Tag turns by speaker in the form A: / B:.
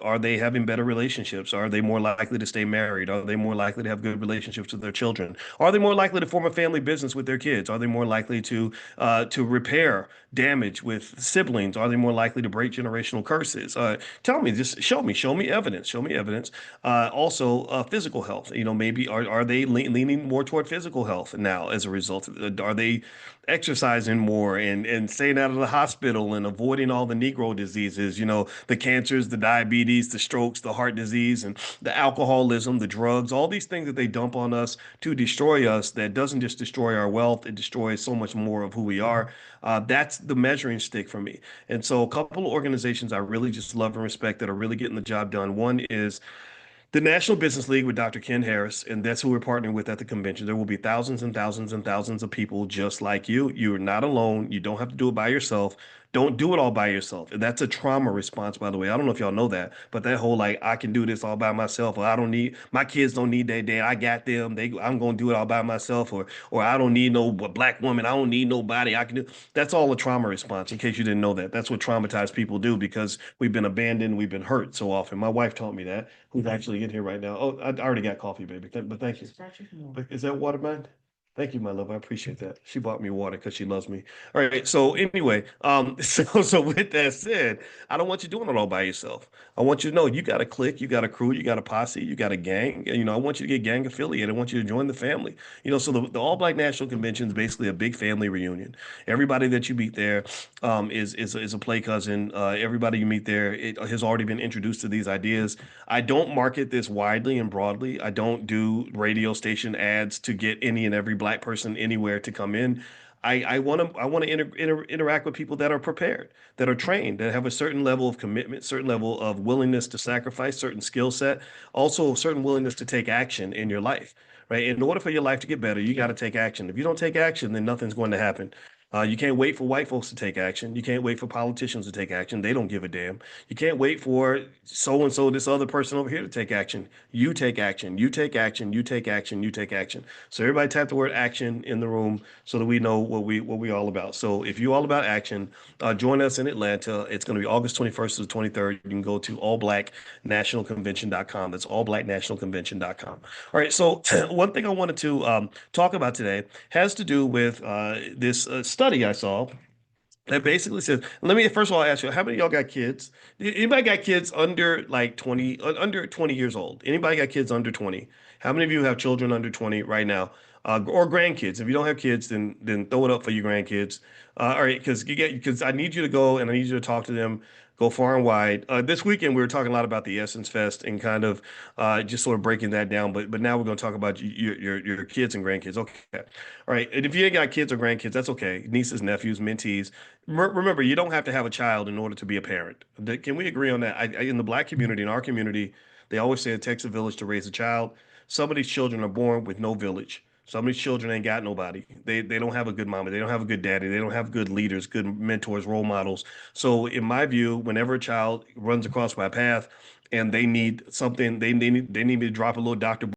A: Are they having better relationships? Are they more likely to stay married? Are they more likely to have good relationships with their children? Are they more likely to form a family business with their kids? Are they more likely to repair damage with siblings? Are they more likely to break generational curses? Tell me, just show me evidence, show me evidence. Also, physical health. Maybe are they leaning more toward physical health now as a result? Are they exercising more and staying out of the hospital and avoiding all the Negro diseases? The cancers, the diabetes, the strokes, the heart disease, and the alcoholism, the drugs, all these things that they dump on us to destroy us. That doesn't just destroy our wealth; it destroys so much more of who we are. That's the measuring stick for me. And so, a couple of organizations I really just love and respect that are really getting the job done. One is the National Business League with Dr. Ken Harris, and that's who we're partnering with at the convention. There will be thousands and thousands and thousands of people just like you. You're not alone. You don't have to do it by yourself. Don't do it all by yourself. And that's a trauma response, by the way. I don't know if y'all know that, but that whole like I can do this all by myself, or I don't need my kids don't need that dad. I got them. I'm gonna do it all by myself, or I don't need no black woman. I don't need nobody. I can do. That's all a trauma response. In case you didn't know that, that's what traumatized people do because we've been abandoned, we've been hurt so often. My wife taught me that, who's actually in here right now. Oh, I already got coffee, baby. But thank you. But is that water mine? Thank you, my love. I appreciate that. She bought me water because she loves me. All right. So anyway, so with that said, I don't want you doing it all by yourself. I want you to know you got a clique, you got a crew, you got a posse, you got a gang. I want you to get gang affiliated. I want you to join the family. So the All Black National Convention is basically a big family reunion. Everybody that you meet there is a play cousin. Everybody you meet there has already been introduced to these ideas. I don't market this widely and broadly. I don't do radio station ads to get any and every black person anywhere to come in. I want to interact with people that are prepared, that are trained, that have a certain level of commitment, certain level of willingness to sacrifice, certain skill set, also a certain willingness to take action in your life. Right. In order for your life to get better, you got to take action. If you don't take action, then nothing's going to happen. You can't wait for white folks to take action. You can't wait for politicians to take action. They don't give a damn. You can't wait for so and so, this other person over here to take action. You take action. You take action. You take action. You take action. So everybody type the word action in the room so that we know what we all about. So if you all about action, join us in Atlanta. It's going to be August 21st to the 23rd. You can go to allblacknationalconvention.com. That's allblacknationalconvention.com. All right. So one thing I wanted to talk about today has to do with this study I saw that basically says, let me first of all ask you, how many of y'all got kids? Anybody got kids under like 20, under 20 years old? Anybody got kids under 20? How many of you have children under 20 right now? Or grandkids? If you don't have kids, then throw it up for your grandkids. All right, because I need you to go and I need you to talk to them, go far and wide. This weekend we were talking a lot about the Essence Fest and kind of just sort of breaking that down. But now we're going to talk about your kids and grandkids. Okay. All right. And if you ain't got kids or grandkids, that's okay. Nieces, nephews, mentees. Remember, you don't have to have a child in order to be a parent. Can we agree on that? In the black community, in our community, they always say it takes a village to raise a child. Some of these children are born with no village. Some of these children ain't got nobody. They don't have a good mama. They don't have a good daddy. They don't have good leaders, good mentors, role models. So in my view, whenever a child runs across my path and they need something, they need me to drop a little Dr.